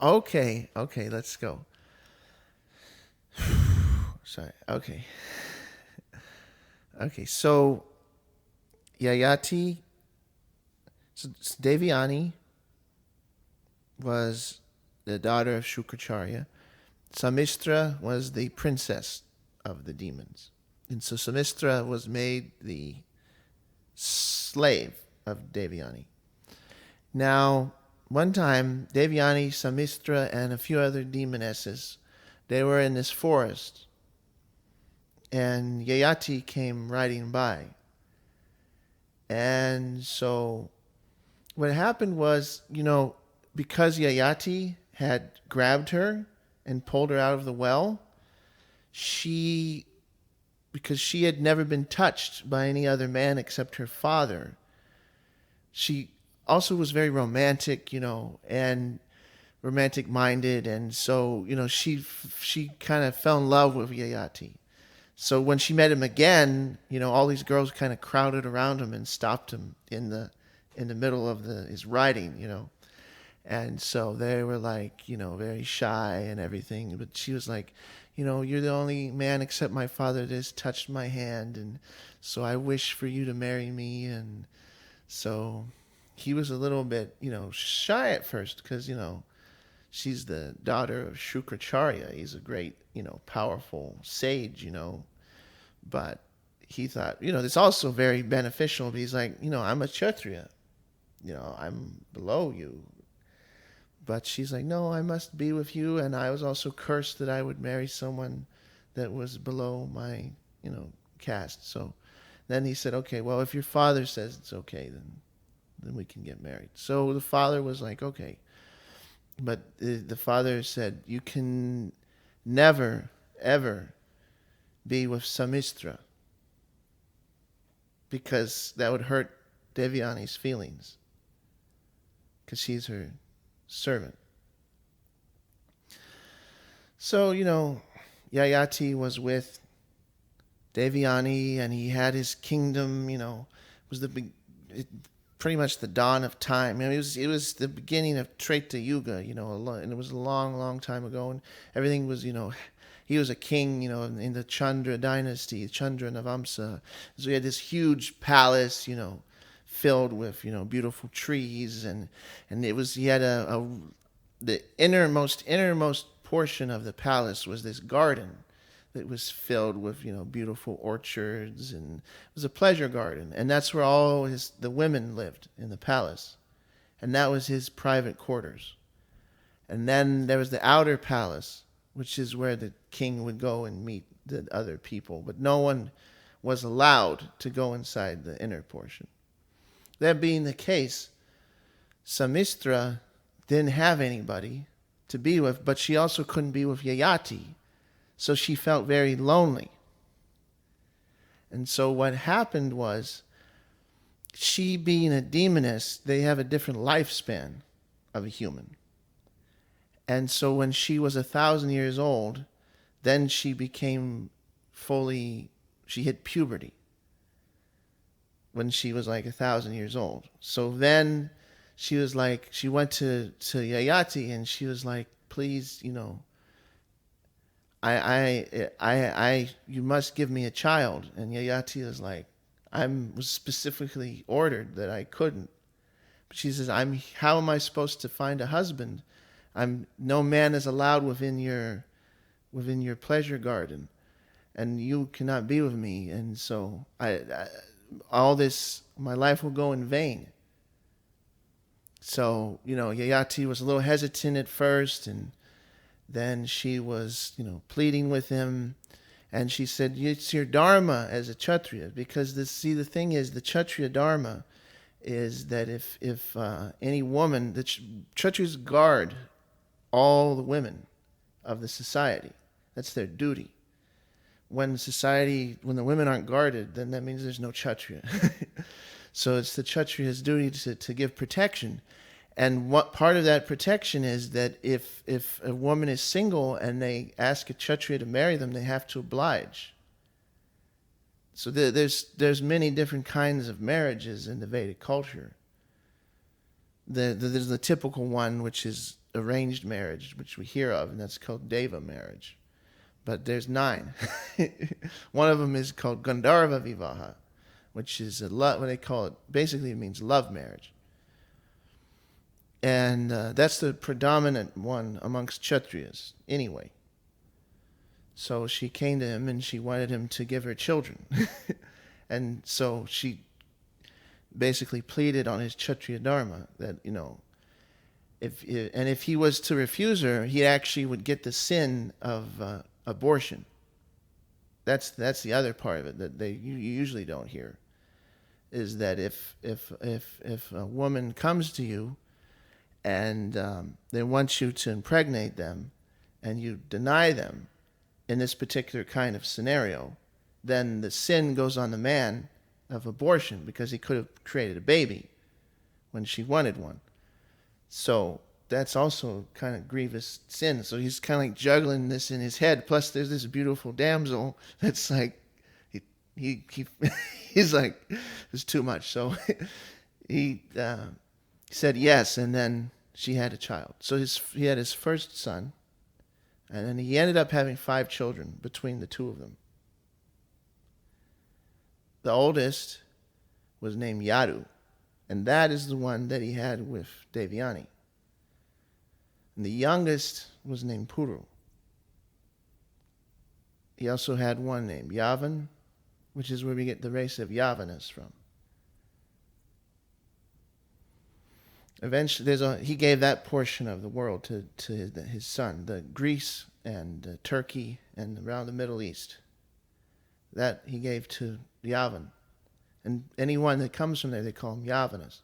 Okay, okay, let's go. Sorry. Okay. Okay. So Yayati Devyani was the daughter of Shukracharya. Samistra was the princess of the demons. And so Samistra was made the slave of Devyani. Now, one time, Devyani, Samistra, and a few other demonesses, they were in this forest, and Yayati came riding by. And so what happened was, because Yayati had grabbed her and pulled her out of the well, she, because she had never been touched by any other man except her father, she also was very romantic, and romantic minded, and so she kind of fell in love with Yayati. So when she met him again, all these girls kind of crowded around him and stopped him in the middle of his riding. And so they were like, very shy and everything. But she was like, you're the only man except my father that has touched my hand, and so I wish for you to marry me. And so he was a little bit, shy at first because, she's the daughter of Shukracharya. He's a great, powerful sage. But he thought, it's also very beneficial. But he's like, I'm a Kshatriya. I'm below you. But she's like, no, I must be with you. And I was also cursed that I would marry someone that was below my, caste. So then he said, okay, well, if your father says it's okay, then we can get married. So the father was like, okay. But the father said, you can never, ever be with Samistra because that would hurt Devyani's feelings because she's her servant. So, Yayati was with Devyani and he had his kingdom, it was pretty much the dawn of time. It was the beginning of Treta Yuga, and it was a long, long time ago, and everything was, he was a king, in the Chandra dynasty, Chandra Navamsa. So he had this huge palace, filled with, beautiful trees, and he had the innermost portion of the palace was this garden that was filled with beautiful orchards, and it was a pleasure garden, and that's where all the women lived in the palace, and that was his private quarters. And then there was the outer palace, which is where the king would go and meet the other people, but no one was allowed to go inside the inner portion. That being the case, Samistra didn't have anybody to be with, but she also couldn't be with Yayati, so she felt very lonely. And so what happened was, she being a demoness, they have a different lifespan of a human. And so when she was 1,000 years old, then she became she hit puberty when she was like 1,000 years old. So then she was like, she went to Yayati and she was like, please, you must give me a child. And Yayati was like, was specifically ordered that I couldn't. But she says, how am I supposed to find a husband? No man is allowed within your pleasure garden, and you cannot be with me. And so all this, my life will go in vain. So, Yayati was a little hesitant at first, and then she was, pleading with him, and she said, it's your dharma as a Kshatriya, because the thing is, the Kshatriya dharma is that if any woman, the Kshatriyas guard all the women of the society. That's their duty. When the women aren't guarded, then that means there's no Kshatriya. So it's the Kshatriya's duty to give protection. And what part of that protection is that if a woman is single and they ask a Kshatriya to marry them, they have to oblige. So there's many different kinds of marriages in the Vedic culture. There's the typical one, which is arranged marriage, which we hear of, and that's called Deva marriage. But there's 9. One of them is called Gandharva Vivaha, which is what they call it. Basically, it means love marriage. And that's the predominant one amongst Kshatriyas, anyway. So she came to him and she wanted him to give her children. And so she basically pleaded on his Kshatriya Dharma that, if he was to refuse her, he actually would get the sin of abortion. That's the other part of it that you usually don't hear, is that if a woman comes to you and they want you to impregnate them, and you deny them in this particular kind of scenario, then the sin goes on the man of abortion, because he could have created a baby when she wanted one. So that's also kind of grievous sin. So he's kind of like juggling this in his head. Plus, there's this beautiful damsel that's like, he's like, it's too much. So he said yes, and then she had a child. So he had his first son, and then he ended up having 5 children between the two of them. The oldest was named Yadu, and that is the one that he had with Devyani. And the youngest was named Puru. He also had one named Yavan, which is where we get the race of Yavanas from. Eventually, he gave that portion of the world to his son, the Greece and Turkey and around the Middle East. That he gave to Yavan. And anyone that comes from there, they call them Yavanas.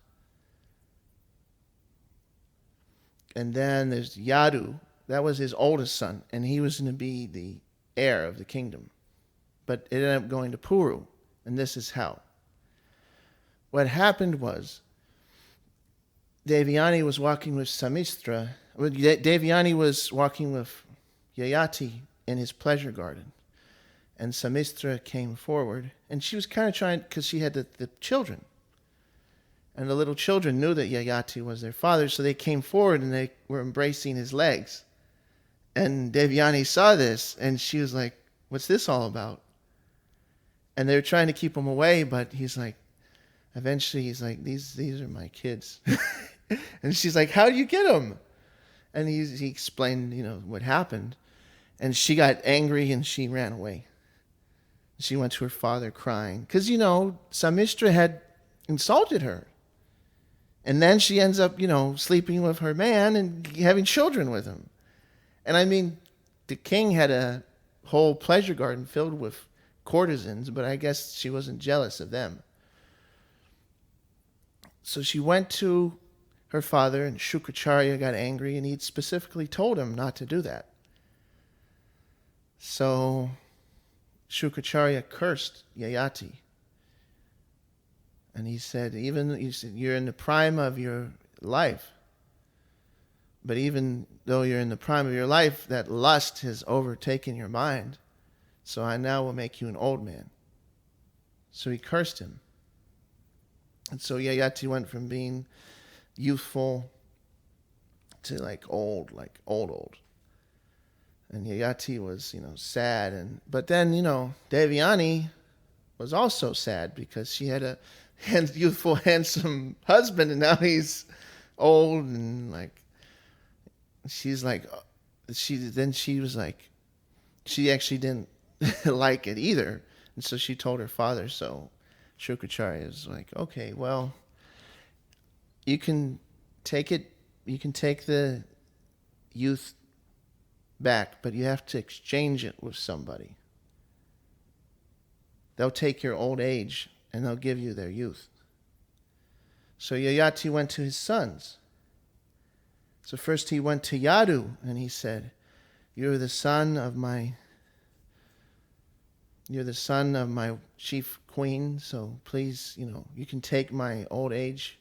And then there's Yadu. That was his oldest son, and he was going to be the heir of the kingdom. But it ended up going to Puru, and this is how. What happened was, Devyani was walking with Samistra. Devyani was walking with Yayati in his pleasure garden. And Samistra came forward, and she was kind of trying, because she had the children. And the little children knew that Yayati was their father, so they came forward and they were embracing his legs. And Devyani saw this, and she was like, what's this all about? And they were trying to keep him away, but eventually he's like, these are my kids. And she's like, how do you get them? And he explained, what happened. And she got angry and she ran away. She went to her father crying. Because, Samistra had insulted her. And then she ends up, sleeping with her man and having children with him. And I mean, the king had a whole pleasure garden filled with courtesans, but I guess she wasn't jealous of them. So she went to her father, and Shukracharya got angry, and he'd specifically told him not to do that. So Shukracharya cursed Yayati. And he said, you're in the prime of your life. But even though you're in the prime of your life, that lust has overtaken your mind. So I now will make you an old man. So he cursed him. And so Yayati went from being youthful to old. And Yayati was, sad. But then, Devyani was also sad because she had a youthful, handsome husband, and now he's old and she actually didn't like it either. And so she told her father. So Shukracharya is like, okay, well, you can take the youth back, but you have to exchange it with somebody. They'll take your old age and they'll give you their youth. So Yayati went to his sons. So first he went to Yadu and he said, you're the son of my chief queen, so please, you can take my old age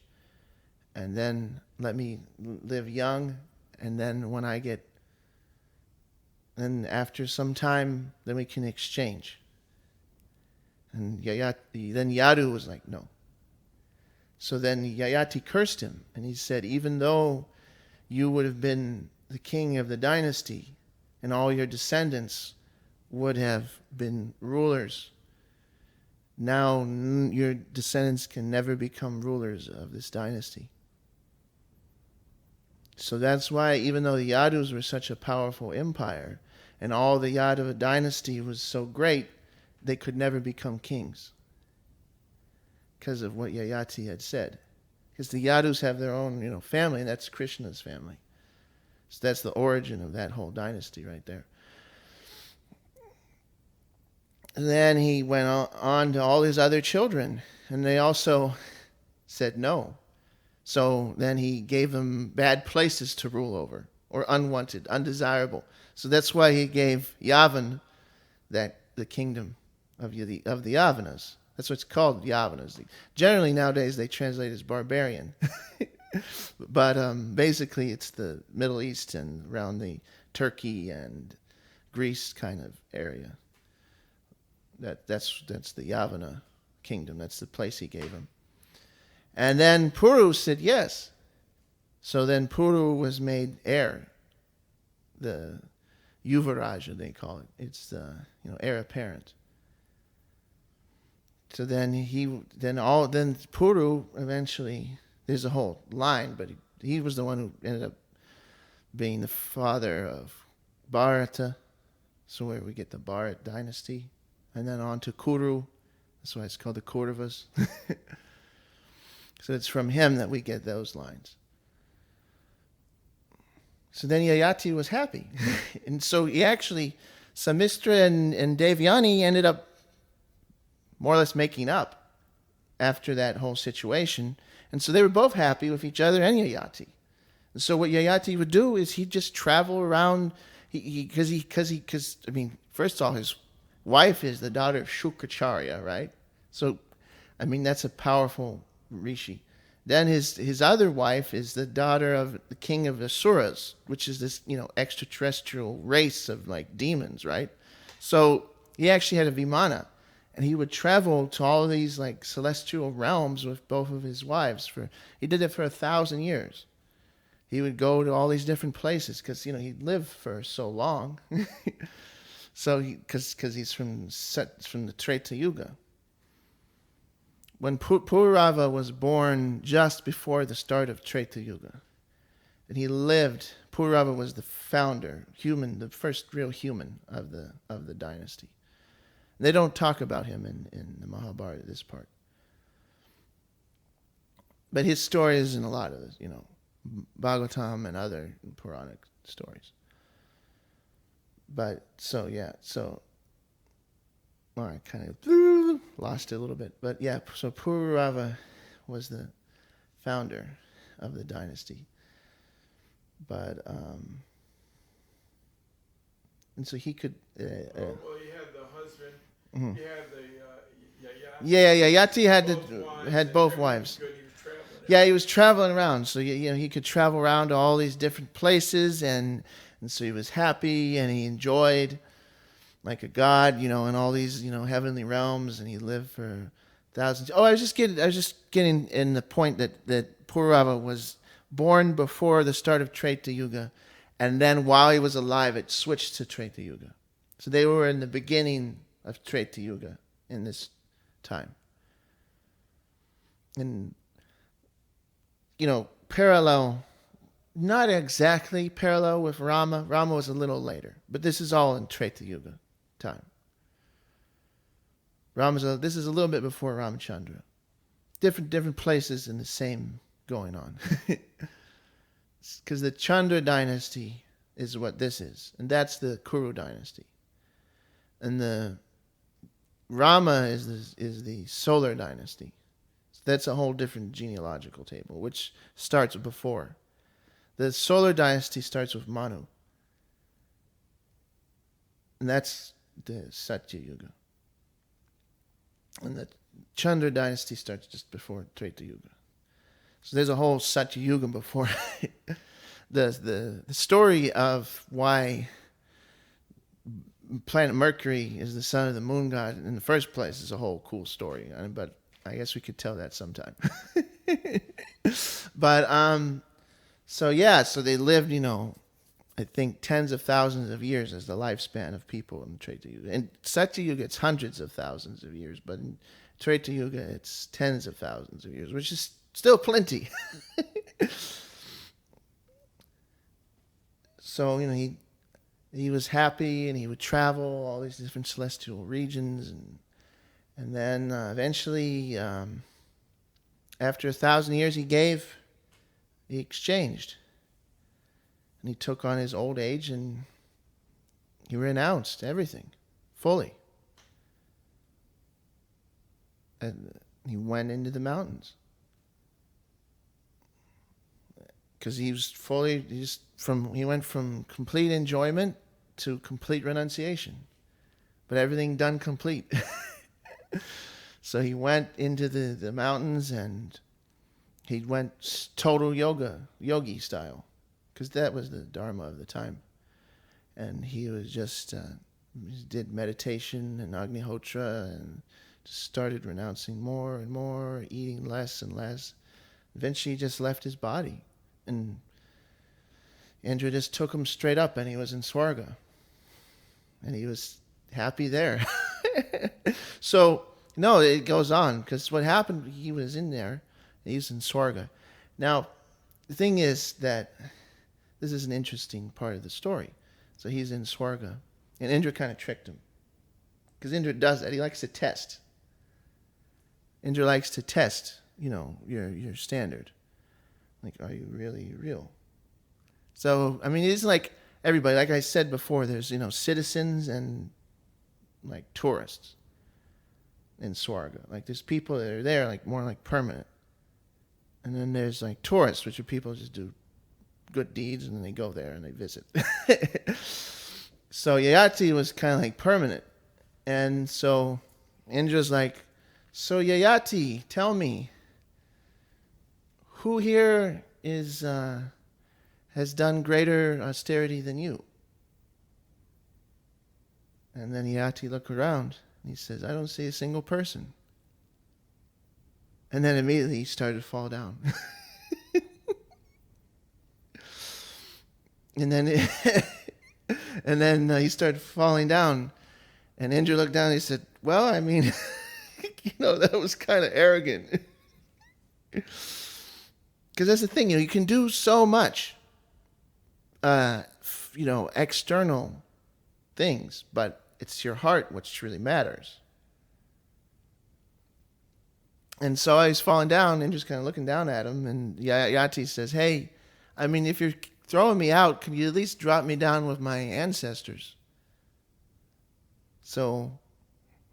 and then let me live young, and then then after some time, then we can exchange. And then Yadu was like, no. So then Yayati cursed him, and he said, even though you would have been the king of the dynasty, and all your descendants would have been rulers, now your descendants can never become rulers of this dynasty. So that's why, even though the Yadus were such a powerful empire, and all the Yadava dynasty was so great, they could never become kings. Because of what Yayati had said. Because the Yadus have their own, family, and that's Krishna's family. So that's the origin of that whole dynasty right there. And then he went on to all his other children, and they also said no. So then he gave them bad places to rule over, or unwanted, undesirable. So that's why he gave Yavan the kingdom of the Yavanas. That's what's called Yavanas. Generally nowadays they translate as barbarian. But basically it's the Middle East and around the Turkey and Greece kind of area. That's the Yavana kingdom. That's the place he gave him. And then Puru said yes. So then Puru was made heir. The Yuvaraja, they call it. It's the heir apparent. So then Puru eventually, there's a whole line, but he was the one who ended up being the father of Bharata. So where we get the Bharat dynasty. And then on to Kuru. That's why it's called the Kauravas. So it's from him that we get those lines. So then Yayati was happy. And so he actually, Samistra and Devyani ended up more or less making up after that whole situation. And so they were both happy with each other and Yayati. And so what Yayati would do is he'd just travel around. Because first of all, his wife is the daughter of Shukracharya, right? So, that's a powerful rishi. Then his other wife is the daughter of the king of Asuras, which is this, extraterrestrial race of like demons, right? So he actually had a vimana, and he would travel to all of these like celestial realms with both of his wives. He did it for 1,000 years. He would go to all these different places because he'd lived for so long. So because he's from the Treta Yuga. When Purava was born just before the start of Treta Yuga, and he lived, Purava was the founder, the first real human of the dynasty. And they don't talk about him in the Mahabharata, this part. But his story is in a lot of this, Bhagavatam and other Puranic stories. But I kind of lost it a little bit. But yeah, so Purava was the founder of the dynasty. But, and so he could... he had the husband, mm-hmm. He had the Yayati. Yeah, Yayati had both wives. He was traveling around. So, he could travel around to all these different places, and so he was happy, and he enjoyed like a god, in all these, heavenly realms, and he lived for thousands. Oh, I was just getting in the point that Purava was born before the start of Treta Yuga, and then while he was alive, it switched to Treta Yuga. So they were in the beginning of Treta Yuga in this time. And, parallel, not exactly parallel with Rama. Rama was a little later, but this is all in Treta Yuga time. This is a little bit before Ramachandra. Different places in the same going on. Because the Chandra dynasty is what this is, and that's the Kuru dynasty. And the Rama is the solar dynasty. So that's a whole different genealogical table, which starts before. The solar dynasty starts with Manu. And that's the Satya Yuga. And the Chandra dynasty starts just before Treta Yuga. So there's a whole Satya Yuga before. the story of why planet Mercury is the son of the moon god in the first place is a whole cool story. But I guess we could tell that sometime. But so yeah, so they lived, I think tens of thousands of years as the lifespan of people in Treta Yuga. And Satya Yuga, it's hundreds of thousands of years, but in Treta Yuga, it's tens of thousands of years, which is still plenty. So, he was happy, and he would travel all these different celestial regions, and then eventually, after 1,000 years, he exchanged. And he took on his old age and he renounced everything fully. And he went into the mountains. Because he went from complete enjoyment to complete renunciation. But everything done complete. So he went into the mountains and he went total yogi style. Because that was the Dharma of the time. And he was just, he did meditation and Agnihotra and just started renouncing more and more, eating less and less. Eventually he just left his body. And Indra just took him straight up and he was in Swarga. And he was happy there. So, no, it goes on. Because what happened, he was in there. He was in Swarga. Now, the thing is that this is an interesting part of the story. So he's in Swarga. And Indra kind of tricked him. Because Indra does that. He likes to test. Indra likes to test, your standard. Like, are you really real? So, it's like everybody. Like I said before, there's, citizens and, like, tourists in Swarga. Like, there's people that are there, like, more like permanent. And then there's, like, tourists, which are people who just do good deeds, and then they go there and they visit. So Yayati was kind of like permanent. And so Indra's like, so Yayati, tell me, who here has done greater austerity than you? And then Yayati looked around and he says, I don't see a single person. And then immediately he started to fall down. And then and then he started falling down. And Indra looked down and he said, well, that was kind of arrogant. Because that's the thing, you can do so much, external things, but it's your heart which really matters. And so he's falling down and just kind of looking down at him. And Yayati says, hey, if you're throwing me out, can you at least drop me down with my ancestors? So,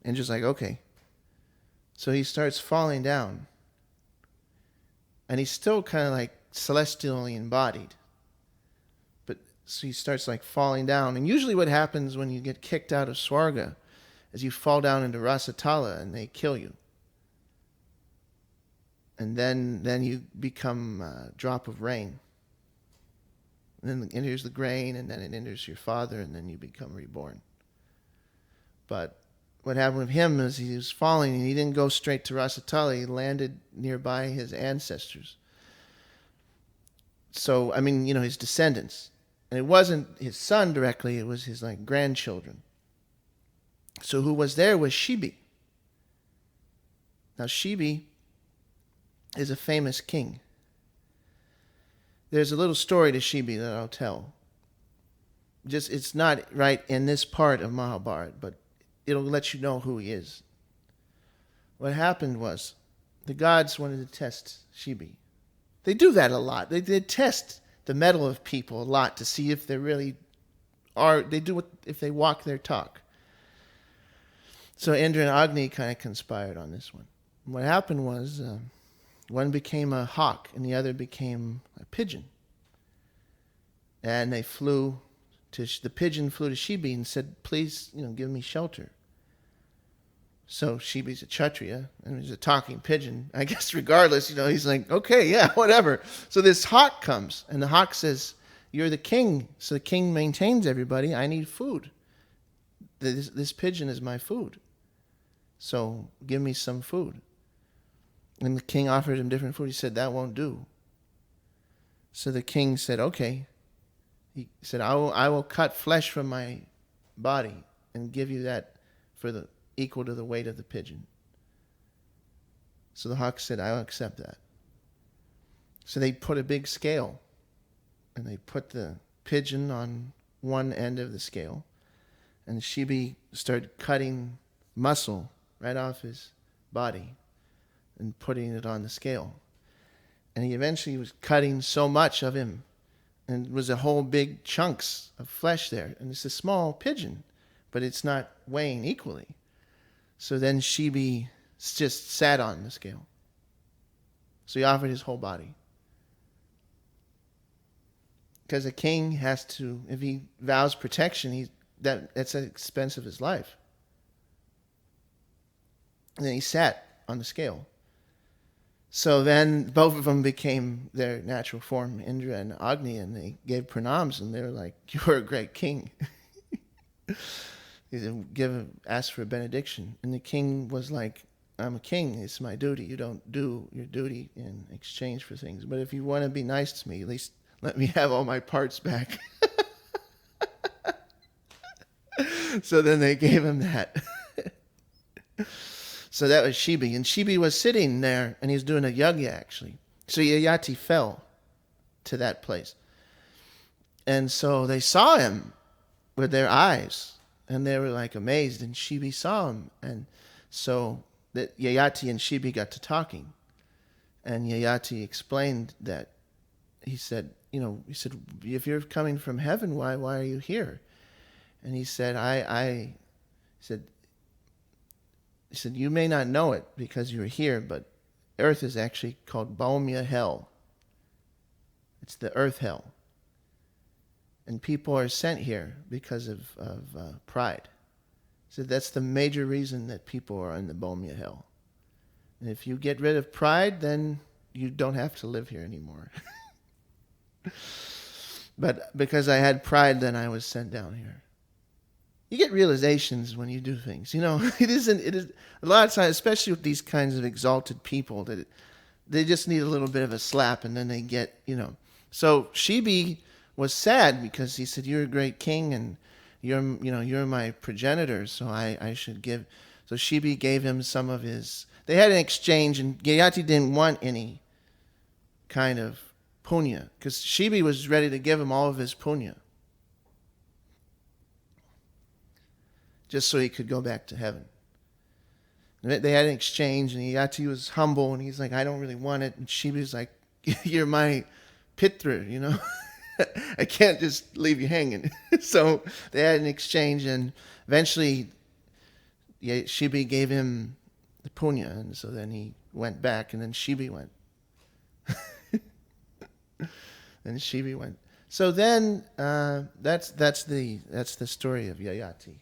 and just like, okay. So he starts falling down. And he's still kind of like celestially embodied. But so he starts like falling down. And usually what happens when you get kicked out of Swarga is you fall down into Rasatala and they kill you. And then you become a drop of rain. And then it enters the grain, and then it enters your father, and then you become reborn. But what happened with him is he was falling, and he didn't go straight to Rasatala. He landed nearby his ancestors. So, his descendants. And it wasn't his son directly, it was his, grandchildren. So who was there was Shibi. Now, Shibi is a famous king. There's a little story to Shibi that I'll tell. It's not right in this part of Mahabharata, but it'll let you know who he is. What happened was, the gods wanted to test Shibi. They do that a lot. They test the mettle of people a lot to see if they really are, if they walk their talk. So Indra and Agni kind of conspired on this one. And what happened was, one became a hawk and the other became a pigeon. And they the pigeon flew to Shibi and said, please, give me shelter. So Shibi's a Kshatriya and he's a talking pigeon. I guess regardless, he's like, okay, yeah, whatever. So this hawk comes and the hawk says, you're the king. So the king maintains everybody. I need food. This pigeon is my food. So give me some food. And the king offered him different food. He said, that won't do. So the king said, okay. He said, I will cut flesh from my body and give you that for the equal to the weight of the pigeon. So the hawk said, I'll accept that. So they put a big scale, and they put the pigeon on one end of the scale, and Shibi started cutting muscle right off his body and putting it on the scale. And he eventually was cutting so much of him, and it was a whole big chunks of flesh there. And it's a small pigeon, but it's not weighing equally. So then Shibi just sat on the scale. So he offered his whole body. Because a king has to, if he vows protection, that's at the expense of his life. And then he sat on the scale. So then both of them became their natural form, Indra and Agni, and they gave pranams, and they were like, "You're a great king." He asked for a benediction, and the king was like, "I'm a king. It's my duty. You don't do your duty in exchange for things. But if you want to be nice to me, at least let me have all my parts back." So then they gave him that. So that was Shibi. And Shibi was sitting there, and he was doing a yagya, actually. So Yayati fell to that place. And so they saw him with their eyes, and they were like amazed, and Shibi saw him. And so that Yayati and Shibi got to talking. And Yayati explained that he said, if you're coming from heaven, why are you here? And he said, he said, you may not know it because you're here, but earth is actually called Baumya hell. It's the earth hell. And people are sent here because of pride. So that's the major reason that people are in the Baumya hell. And if you get rid of pride, then you don't have to live here anymore. But because I had pride, then I was sent down here. You get realizations when you do things. It is a lot of times, especially with these kinds of exalted people, that they just need a little bit of a slap, and then they get, So Shibi was sad because he said, "You're a great king, and you're my progenitor, so I should give." So Shibi gave him some of his. They had an exchange, and Yayati didn't want any kind of punya, because Shibi was ready to give him all of his punya, just so he could go back to heaven. And they had an exchange, and Yayati was humble, and he's like, "I don't really want it." And Shibi's like, "You're my pitra, I can't just leave you hanging." So they had an exchange, and eventually Shibi gave him the punya, and so then he went back, and then Shibi went. And Shibi went. So then that's the story of Yayati.